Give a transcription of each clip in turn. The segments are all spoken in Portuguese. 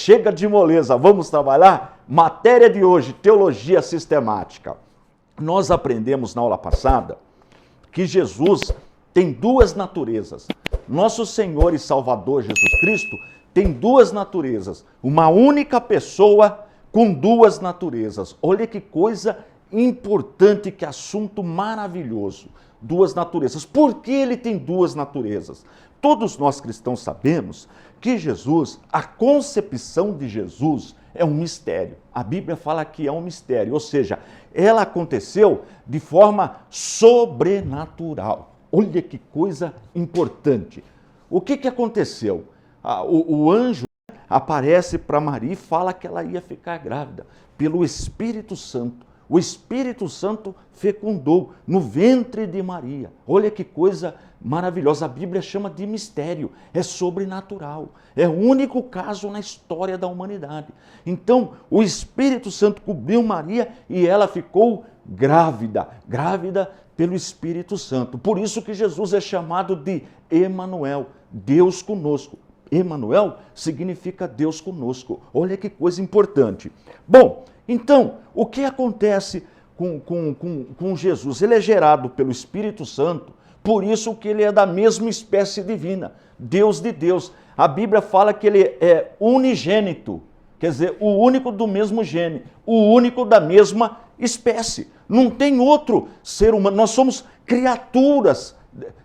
chega de moleza, vamos trabalhar? Matéria de hoje, teologia sistemática. Nós aprendemos na aula passada que Jesus tem duas naturezas. Nosso Senhor e Salvador Jesus Cristo tem duas naturezas. Uma única pessoa com duas naturezas. Olha que coisa importante, que assunto maravilhoso. Duas naturezas. Por que ele tem duas naturezas? Todos nós cristãos sabemos que Jesus, a concepção de Jesus é um mistério. A Bíblia fala que é um mistério, ou seja, ela aconteceu de forma sobrenatural. Olha que coisa importante. O que aconteceu? O anjo aparece para Maria e fala que ela ia ficar grávida pelo Espírito Santo. O Espírito Santo fecundou no ventre de Maria. Olha que coisa maravilhosa. A Bíblia chama de mistério. É sobrenatural. É o único caso na história da humanidade. Então, o Espírito Santo cobriu Maria e ela ficou grávida. Grávida pelo Espírito Santo. Por isso que Jesus é chamado de Emanuel, Deus conosco. Emanuel significa Deus conosco. Olha que coisa importante. Bom, então, o que acontece com Jesus? Ele é gerado pelo Espírito Santo, por isso que ele é da mesma espécie divina, Deus de Deus. A Bíblia fala que ele é unigênito, quer dizer, o único do mesmo gene, o único da mesma espécie. Não tem outro ser humano, nós somos criaturas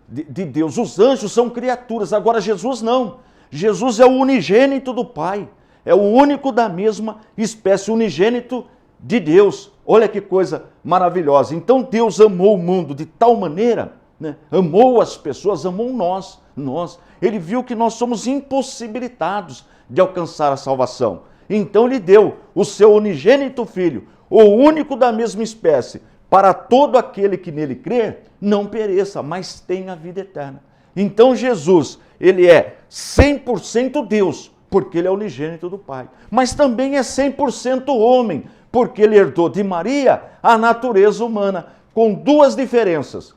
de Deus. Os anjos são criaturas, agora Jesus não. Jesus é o unigênito do Pai, é o único da mesma espécie, unigênito de Deus. Olha que coisa maravilhosa. Então Deus amou o mundo de tal maneira, né? Amou as pessoas, amou nós. Ele viu que nós somos impossibilitados de alcançar a salvação. Então ele deu o seu unigênito Filho, o único da mesma espécie, para todo aquele que nele crer, não pereça, mas tenha a vida eterna. Então Jesus, ele é 100% Deus, porque ele é unigênito do Pai. Mas também é 100% homem, porque ele herdou de Maria a natureza humana, com duas diferenças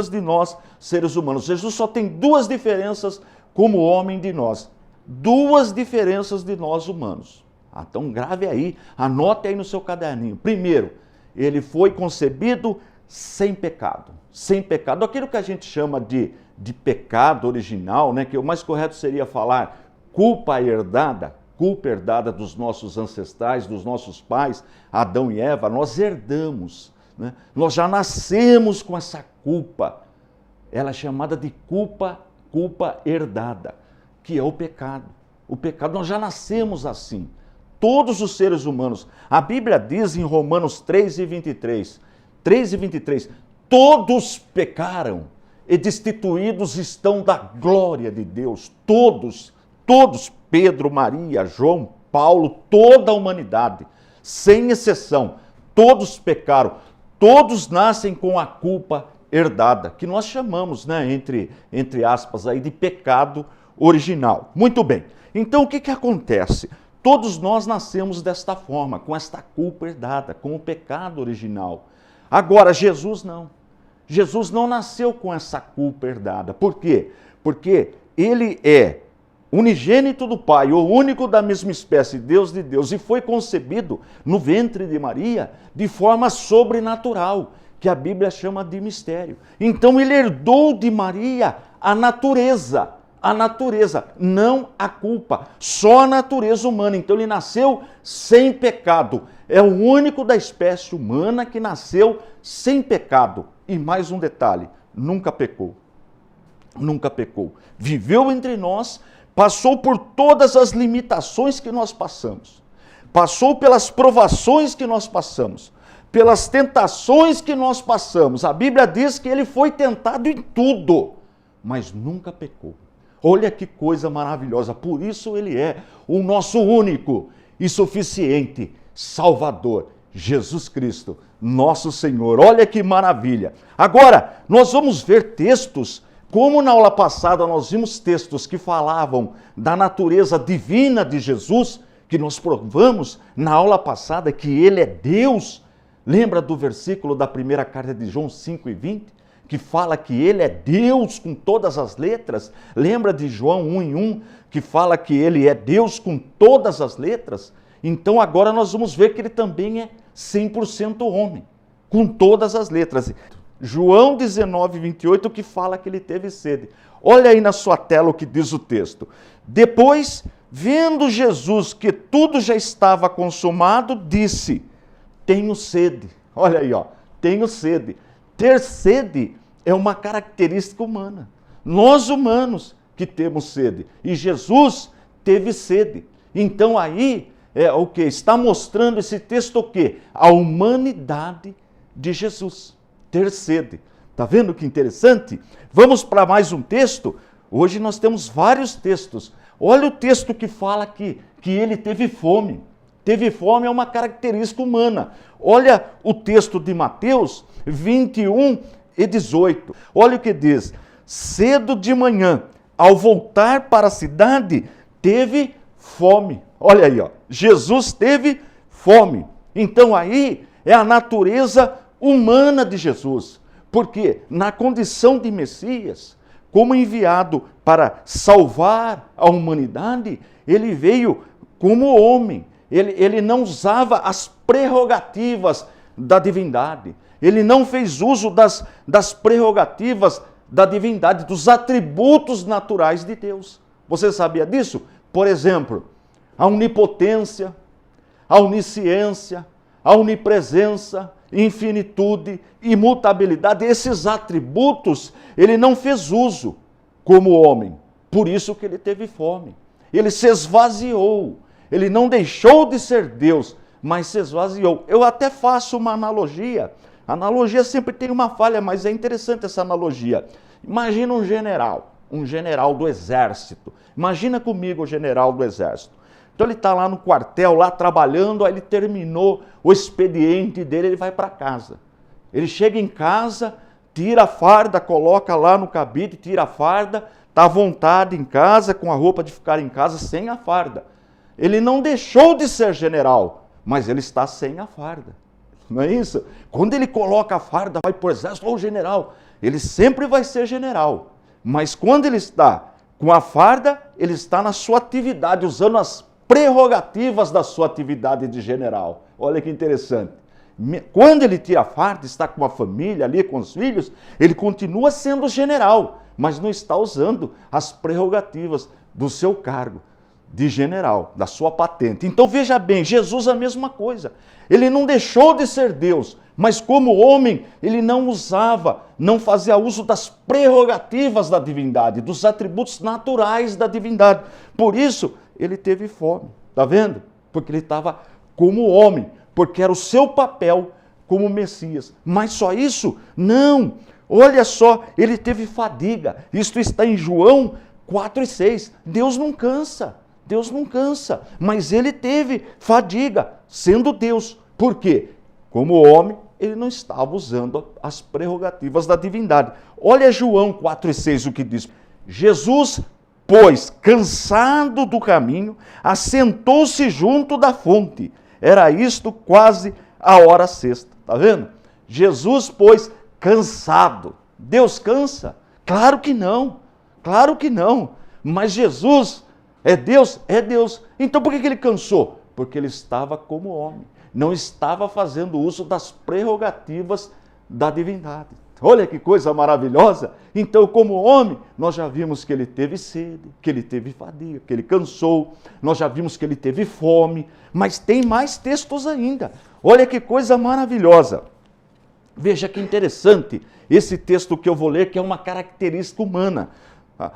de nós, seres humanos. Jesus só tem duas diferenças como homem de nós. Duas diferenças de nós humanos. Então grave aí, anote aí no seu caderninho. Primeiro, ele foi concebido sem pecado. Sem pecado. Aquilo que a gente chama de pecado original, né, que o mais correto seria falar culpa herdada dos nossos ancestrais, dos nossos pais, Adão e Eva, nós herdamos, né? Nós já nascemos com essa culpa. Ela é chamada de culpa herdada, que é o pecado. O pecado, nós já nascemos assim. Todos os seres humanos. A Bíblia diz em Romanos 3:23, todos pecaram e destituídos estão da glória de Deus. Todos, Pedro, Maria, João, Paulo, toda a humanidade, sem exceção, todos pecaram, todos nascem com a culpa herdada, que nós chamamos, né, entre aspas, aí, de pecado original. Muito bem, então o que acontece? Todos nós nascemos desta forma, com esta culpa herdada, com o pecado original. Agora, Jesus não. Jesus não nasceu com essa culpa herdada. Por quê? Porque ele é unigênito do Pai, o único da mesma espécie, Deus de Deus, e foi concebido no ventre de Maria de forma sobrenatural, que a Bíblia chama de mistério. Então ele herdou de Maria a natureza, não a culpa, só a natureza humana. Então ele nasceu sem pecado. É o único da espécie humana que nasceu sem pecado. E mais um detalhe, nunca pecou. Nunca pecou. Viveu entre nós, passou por todas as limitações que nós passamos. Passou pelas provações que nós passamos, pelas tentações que nós passamos. A Bíblia diz que ele foi tentado em tudo, mas nunca pecou. Olha que coisa maravilhosa. Por isso ele é o nosso único e suficiente Salvador, Jesus Cristo, nosso Senhor. Olha que maravilha. Agora, nós vamos ver textos, como na aula passada nós vimos textos que falavam da natureza divina de Jesus, que nós provamos na aula passada que ele é Deus. Lembra do versículo da primeira carta de João 5:20? que fala que ele é Deus com todas as letras? Lembra de João 1:1, que fala que ele é Deus com todas as letras? Então agora nós vamos ver que ele também é 100% homem, com todas as letras. João 19:28, que fala que ele teve sede. Olha aí na sua tela o que diz o texto. Depois, vendo Jesus que tudo já estava consumado, disse: tenho sede. Olha aí, ó, tenho sede. Ter sede é uma característica humana. Nós humanos que temos sede. E Jesus teve sede. Então aí, o que? Está mostrando esse texto o quê? A humanidade de Jesus. Ter sede. Está vendo que interessante? Vamos para mais um texto. Hoje nós temos vários textos. Olha o texto que fala aqui, que ele teve fome. Teve fome é uma característica humana. Olha o texto de Mateus 21:18. Olha o que diz. Cedo de manhã, ao voltar para a cidade, teve fome. Olha aí, ó. Jesus teve fome. Então aí é a natureza humana de Jesus. Porque na condição de Messias, como enviado para salvar a humanidade, ele veio como homem. Ele não usava as prerrogativas da divindade. Ele não fez uso das prerrogativas da divindade, dos atributos naturais de Deus. Você sabia disso? Por exemplo, a onipotência, a onisciência, a onipresença, infinitude, imutabilidade, esses atributos, ele não fez uso como homem. Por isso que ele teve fome. Ele se esvaziou. Ele não deixou de ser Deus, mas se esvaziou. Eu até faço uma analogia. A analogia sempre tem uma falha, mas é interessante essa analogia. Imagina um general do exército. Imagina comigo o general do exército. Então ele está lá no quartel, lá trabalhando, aí ele terminou o expediente dele, ele vai para casa. Ele chega em casa, tira a farda, coloca lá no cabide, tira a farda, está à vontade em casa, com a roupa de ficar em casa, sem a farda. Ele não deixou de ser general, mas ele está sem a farda. Não é isso? Quando ele coloca a farda, vai para o exército, ô general, ele sempre vai ser general. Mas quando ele está com a farda, ele está na sua atividade, usando as prerrogativas da sua atividade de general. Olha que interessante. Quando ele tira a farda, está com a família ali, com os filhos, ele continua sendo general, mas não está usando as prerrogativas do seu cargo de general, da sua patente. Então veja bem, Jesus é a mesma coisa. Ele não deixou de ser Deus, mas como homem, ele não usava, não fazia uso das prerrogativas da divindade, dos atributos naturais da divindade. Por isso, ele teve fome. Está vendo? Porque ele estava como homem, porque era o seu papel como Messias. Mas só isso? Não. Olha só, ele teve fadiga. Isto está em João 4:6. Deus não cansa. Deus não cansa. Mas ele teve fadiga, sendo Deus. Por quê? Como homem, ele não estava usando as prerrogativas da divindade. Olha João 4:6 o que diz. Jesus, pois, cansado do caminho, assentou-se junto da fonte. Era isto quase a hora sexta. Está vendo? Jesus, pois, cansado. Deus cansa? Claro que não. Claro que não. Mas Jesus é Deus? É Deus. Então por que ele cansou? Porque ele estava como homem. Não estava fazendo uso das prerrogativas da divindade. Olha que coisa maravilhosa. Então, como homem, nós já vimos que ele teve sede, que ele teve fadiga, que ele cansou. Nós já vimos que ele teve fome. Mas tem mais textos ainda. Olha que coisa maravilhosa. Veja que interessante esse texto que eu vou ler, que é uma característica humana.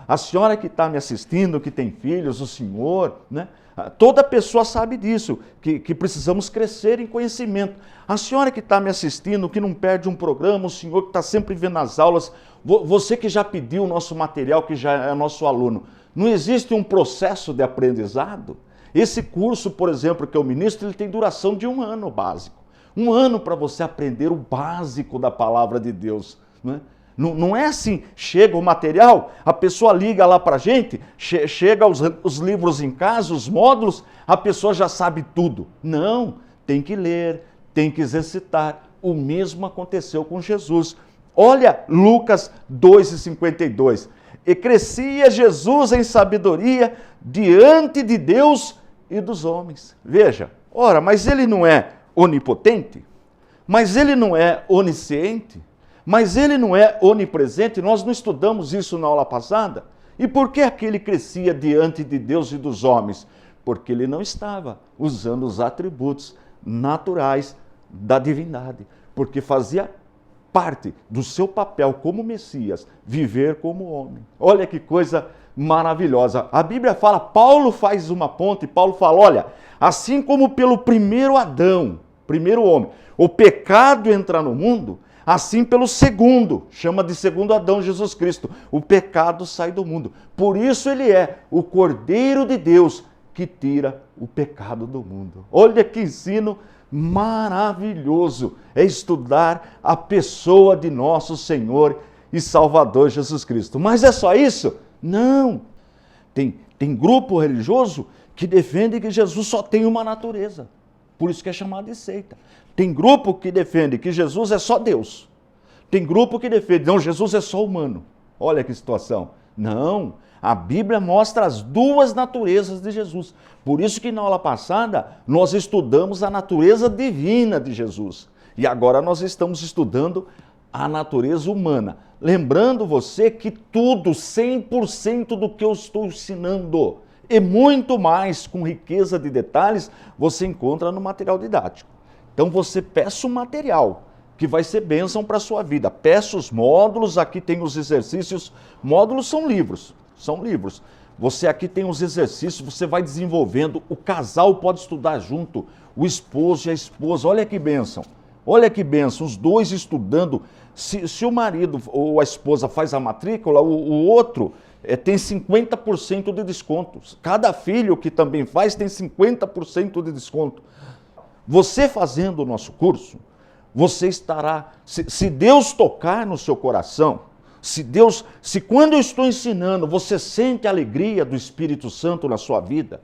A senhora que está me assistindo, que tem filhos, o senhor, né? Toda pessoa sabe disso, que precisamos crescer em conhecimento. A senhora que está me assistindo, que não perde um programa, o senhor que está sempre vendo as aulas, você que já pediu o nosso material, que já é nosso aluno, não existe um processo de aprendizado? Esse curso, por exemplo, que eu ministro, ele tem duração de 1 ano básico. 1 ano para você aprender o básico da palavra de Deus, né? Não é assim, chega o material, a pessoa liga lá para a gente, chega os livros em casa, os módulos, a pessoa já sabe tudo. Não, tem que ler, tem que exercitar. O mesmo aconteceu com Jesus. Olha Lucas 2,52. E crescia Jesus em sabedoria diante de Deus e dos homens. Veja, ora, mas ele não é onipotente? Mas ele não é onisciente? Mas ele não é onipresente? Nós não estudamos isso na aula passada? E por que aquele crescia diante de Deus e dos homens? Porque ele não estava usando os atributos naturais da divindade, porque fazia parte do seu papel como Messias, viver como homem. Olha que coisa maravilhosa. A Bíblia fala, Paulo faz uma ponte, Paulo fala, olha, assim como pelo primeiro Adão, primeiro homem, o pecado entra no mundo, assim pelo segundo, chama de segundo Adão, Jesus Cristo, o pecado sai do mundo. Por isso ele é o Cordeiro de Deus que tira o pecado do mundo. Olha que ensino maravilhoso é estudar a pessoa de nosso Senhor e Salvador Jesus Cristo. Mas é só isso? Não. Tem grupo religioso que defende que Jesus só tem uma natureza. Por isso que é chamado de seita. Tem grupo que defende que Jesus é só Deus. Tem grupo que defende, não, Jesus é só humano. Olha que situação. Não. A Bíblia mostra as duas naturezas de Jesus. Por isso que na aula passada nós estudamos a natureza divina de Jesus. E agora nós estamos estudando a natureza humana. Lembrando você que tudo, 100% do que eu estou ensinando e muito mais com riqueza de detalhes, você encontra no material didático. Então você peça o material que vai ser bênção para a sua vida. Peça os módulos, aqui tem os exercícios. Módulos são livros. São livros. Você aqui tem os exercícios, você vai desenvolvendo, o casal pode estudar junto, o esposo e a esposa, olha que bênção. Olha que bênção, os dois estudando. Se o marido ou a esposa faz a matrícula, o outro tem 50% de desconto. Cada filho que também faz tem 50% de desconto. Você fazendo o nosso curso, você estará, se Deus tocar no seu coração, se quando eu estou ensinando, você sente a alegria do Espírito Santo na sua vida,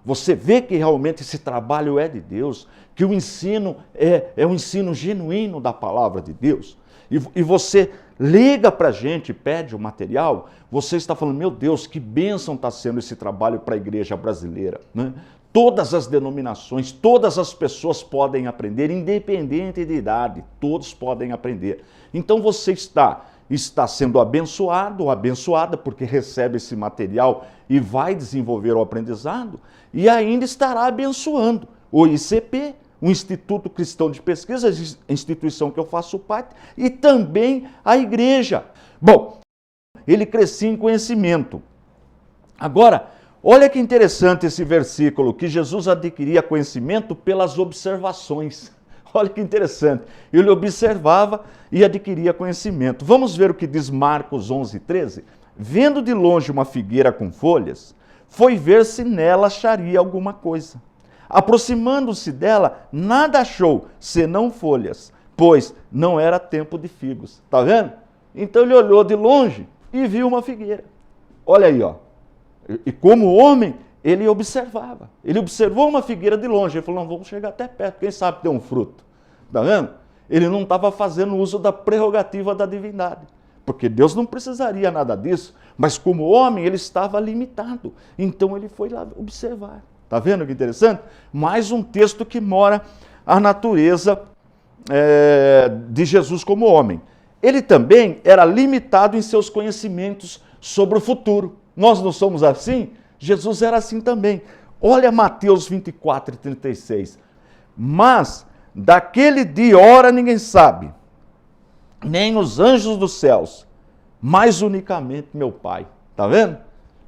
você vê que realmente esse trabalho é de Deus, que o ensino é um ensino genuíno da palavra de Deus, e você liga para a gente, pede o material, você está falando, meu Deus, que bênção está sendo esse trabalho para a igreja brasileira, né? Todas as denominações, todas as pessoas podem aprender, independente de idade, todos podem aprender. Então você está sendo abençoado ou abençoada porque recebe esse material e vai desenvolver o aprendizado e ainda estará abençoando o ICP, o Instituto Cristão de Pesquisa, a instituição que eu faço parte, e também a igreja. Bom, ele crescia em conhecimento. Agora, olha que interessante esse versículo, que Jesus adquiria conhecimento pelas observações. Olha que interessante. Ele observava e adquiria conhecimento. Vamos ver o que diz Marcos 11:13. Vendo de longe uma figueira com folhas, foi ver se nela acharia alguma coisa. Aproximando-se dela, nada achou, senão folhas, pois não era tempo de figos. Está vendo? Então ele olhou de longe e viu uma figueira. Olha aí, ó. E como homem, ele observava. Ele observou uma figueira de longe. Ele falou, não, vamos chegar até perto, quem sabe ter um fruto. Está vendo? Ele não estava fazendo uso da prerrogativa da divindade. Porque Deus não precisaria nada disso. Mas como homem, ele estava limitado. Então ele foi lá observar. Está vendo que interessante? Mais um texto que mora a natureza de Jesus como homem. Ele também era limitado em seus conhecimentos sobre o futuro. Nós não somos assim? Jesus era assim também. Olha Mateus 24:36. Mas daquele dia e hora ninguém sabe, nem os anjos dos céus, mais unicamente meu Pai. Está vendo?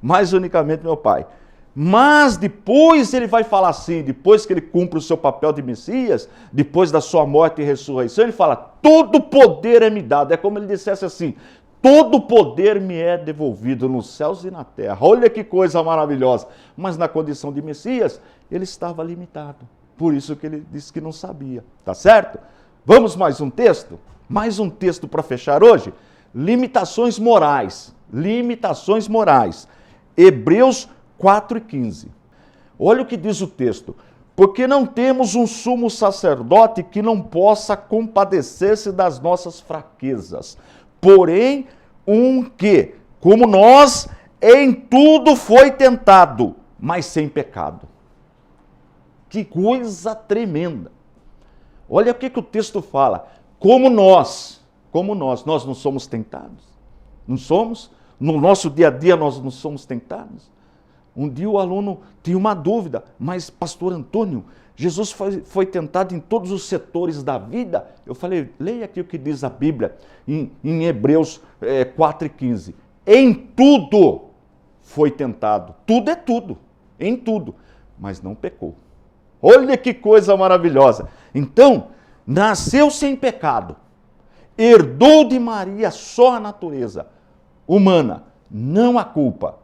Mais unicamente meu Pai. Mas depois ele vai falar assim, depois que ele cumpre o seu papel de Messias, depois da sua morte e ressurreição, ele fala, todo poder é me dado. É como ele dissesse assim, todo poder me é devolvido nos céus e na terra. Olha que coisa maravilhosa. Mas na condição de Messias, ele estava limitado. Por isso que ele disse que não sabia. Tá certo? Vamos mais um texto? Mais um texto para fechar hoje? Limitações morais. Limitações morais. Hebreus 4:15. Olha o que diz o texto. Porque não temos um sumo sacerdote que não possa compadecer-se das nossas fraquezas, porém um que, como nós, em tudo foi tentado, mas sem pecado. Que coisa tremenda! Olha o que o texto fala. Como nós não somos tentados? Não somos? No nosso dia a dia nós não somos tentados? Um dia o aluno tinha uma dúvida, mas pastor Antônio, Jesus foi tentado em todos os setores da vida? Eu falei, leia aqui o que diz a Bíblia em Hebreus 4:15. Em tudo foi tentado. Tudo é tudo, em tudo, mas não pecou. Olha que coisa maravilhosa. Então, nasceu sem pecado, herdou de Maria só a natureza humana, não a culpa,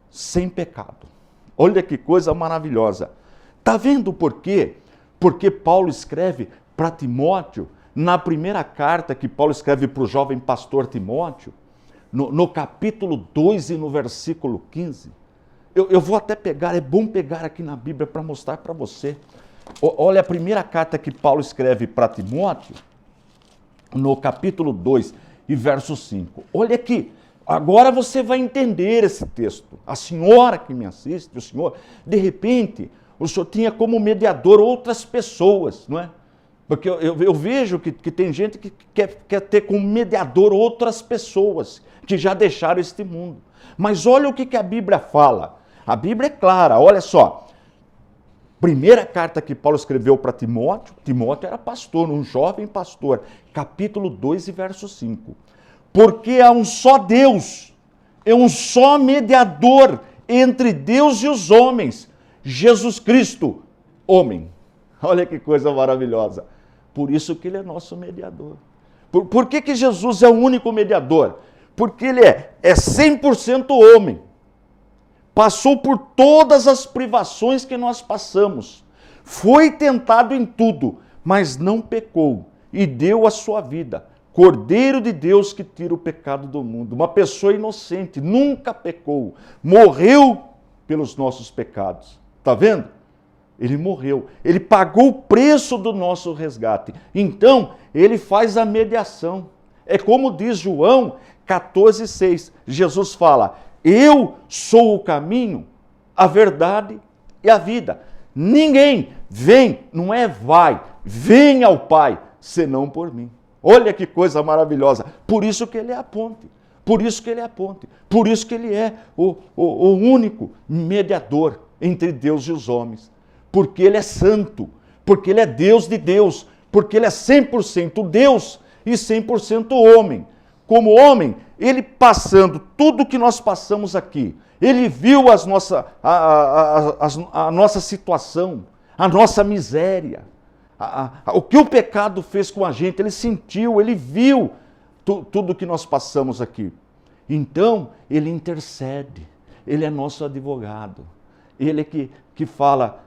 sem pecado. Olha que coisa maravilhosa. Está vendo por quê? Porque Paulo escreve para Timóteo, na primeira carta que Paulo escreve para o jovem pastor Timóteo, no capítulo 2 e no versículo 15. Eu vou até pegar, é bom pegar aqui na Bíblia para mostrar para você. Olha a primeira carta que Paulo escreve para Timóteo, no capítulo 2 e verso 5. Olha aqui, agora você vai entender esse texto. A senhora que me assiste, o senhor, de repente, o senhor tinha como mediador outras pessoas, não é? Porque eu vejo que tem gente que quer ter como mediador outras pessoas que já deixaram este mundo. Mas olha o que a Bíblia fala. A Bíblia é clara, olha só. Primeira carta que Paulo escreveu para Timóteo, Timóteo era pastor, um jovem pastor, capítulo 2 e verso 5. Porque há um só Deus, é um só mediador entre Deus e os homens, Jesus Cristo, homem. Olha que coisa maravilhosa. Por isso que ele é nosso mediador. Por que Jesus é o único mediador? Porque ele é 100% homem. Passou por todas as privações que nós passamos. Foi tentado em tudo, mas não pecou. E deu a sua vida. Cordeiro de Deus que tira o pecado do mundo. Uma pessoa inocente, nunca pecou. Morreu pelos nossos pecados. Está vendo? Ele morreu. Ele pagou o preço do nosso resgate. Então, ele faz a mediação. É como diz João 14,6. Jesus fala, eu sou o caminho, a verdade e a vida. Ninguém vem, não é vai, vem ao Pai, senão por mim. Olha que coisa maravilhosa. Por isso que ele é a ponte. Por isso que ele é a ponte. Por isso que ele é o único mediador entre Deus e os homens. Porque ele é santo. Porque ele é Deus de Deus. Porque ele é 100% Deus e 100% homem. Como homem, ele passando tudo que nós passamos aqui, ele viu a nossa situação, a nossa miséria, o que o pecado fez com a gente, ele sentiu, ele viu tudo que nós passamos aqui. Então, ele intercede, ele é nosso advogado, ele é que fala,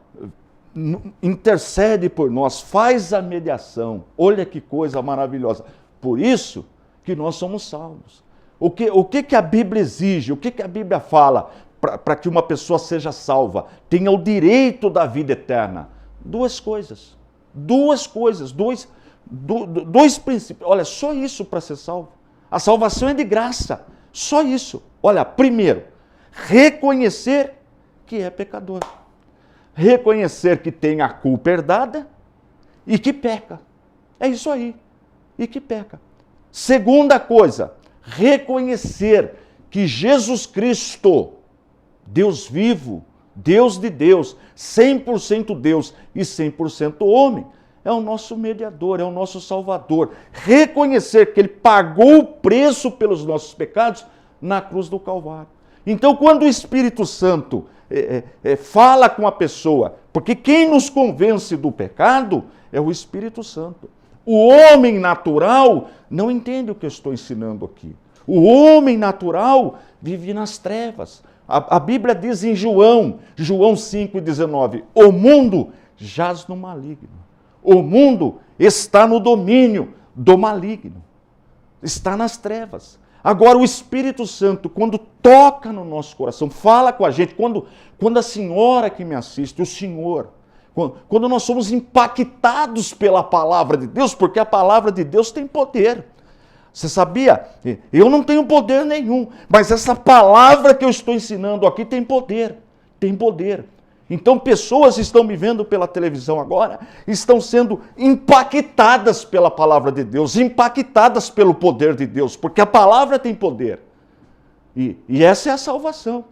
intercede por nós, faz a mediação. Olha que coisa maravilhosa. Por isso que nós somos salvos. O que a Bíblia exige? O que a Bíblia fala para que uma pessoa seja salva? Tenha o direito da vida eterna. Duas coisas, dois princípios. Olha, só isso para ser salvo. A salvação é de graça, só isso. Olha, primeiro, reconhecer que é pecador. Reconhecer que tem a culpa herdada e que peca. É isso aí, e que peca. Segunda coisa, reconhecer que Jesus Cristo, Deus vivo, Deus de Deus, 100% Deus e 100% homem, é o nosso mediador, é o nosso salvador. Reconhecer que ele pagou o preço pelos nossos pecados na cruz do Calvário. Então, quando o Espírito Santo fala com a pessoa, porque quem nos convence do pecado é o Espírito Santo. O homem natural não entende o que eu estou ensinando aqui. O homem natural vive nas trevas. A Bíblia diz em João 5,19, o mundo jaz no maligno. O mundo está no domínio do maligno. Está nas trevas. Agora o Espírito Santo, quando toca no nosso coração, fala com a gente, quando a senhora que me assiste, o senhor, Quando nós somos impactados pela palavra de Deus, porque a palavra de Deus tem poder. Você sabia? Eu não tenho poder nenhum, mas essa palavra que eu estou ensinando aqui tem poder. Tem poder. Então pessoas estão me vendo pela televisão agora, estão sendo impactadas pela palavra de Deus, impactadas pelo poder de Deus, porque a palavra tem poder. E essa é a salvação.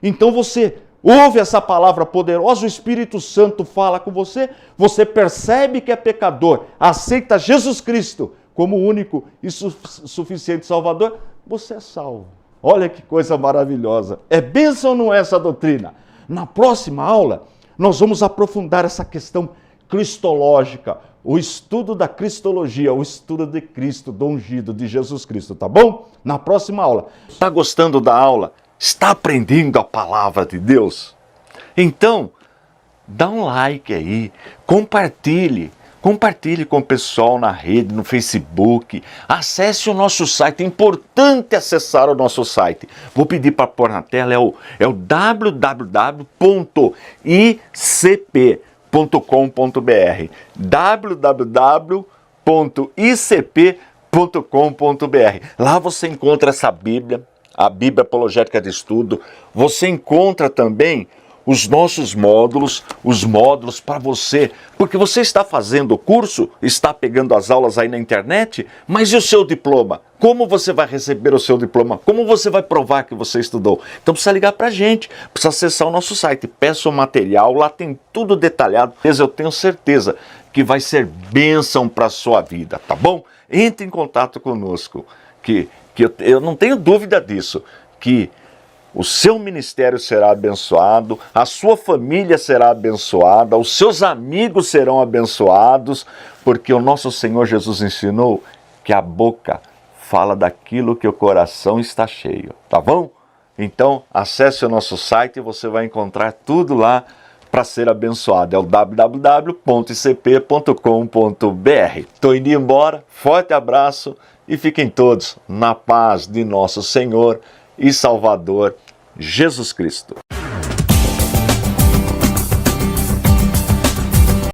Então você ouve essa palavra poderosa, o Espírito Santo fala com você, você percebe que é pecador, aceita Jesus Cristo como único e suficiente Salvador, você é salvo. Olha que coisa maravilhosa. É bênção ou não é essa doutrina? Na próxima aula, nós vamos aprofundar essa questão cristológica, o estudo da cristologia, o estudo de Cristo, do ungido, de Jesus Cristo, tá bom? Na próxima aula. Está gostando da aula? Está aprendendo a palavra de Deus? Então, dá um like aí, compartilhe com o pessoal na rede, no Facebook, acesse o nosso site, é importante acessar o nosso site. Vou pedir para pôr na tela, é o www.icp.com.br www.icp.com.br. Lá você encontra essa Bíblia, a Bíblia Apologética de Estudo, você encontra também os nossos módulos, os módulos para você, porque você está fazendo o curso, está pegando as aulas aí na internet, mas e o seu diploma? Como você vai receber o seu diploma? Como você vai provar que você estudou? Então precisa ligar para a gente, precisa acessar o nosso site, peça o material, lá tem tudo detalhado, eu tenho certeza que vai ser bênção para a sua vida, tá bom? Entre em contato conosco, que eu não tenho dúvida disso, que o seu ministério será abençoado, a sua família será abençoada, os seus amigos serão abençoados, porque o nosso Senhor Jesus ensinou que a boca fala daquilo que o coração está cheio, tá bom? Então, acesse o nosso site e você vai encontrar tudo lá para ser abençoado. É o www.icp.com.br. Estou indo embora, forte abraço e fiquem todos na paz de nosso Senhor e Salvador Jesus Cristo.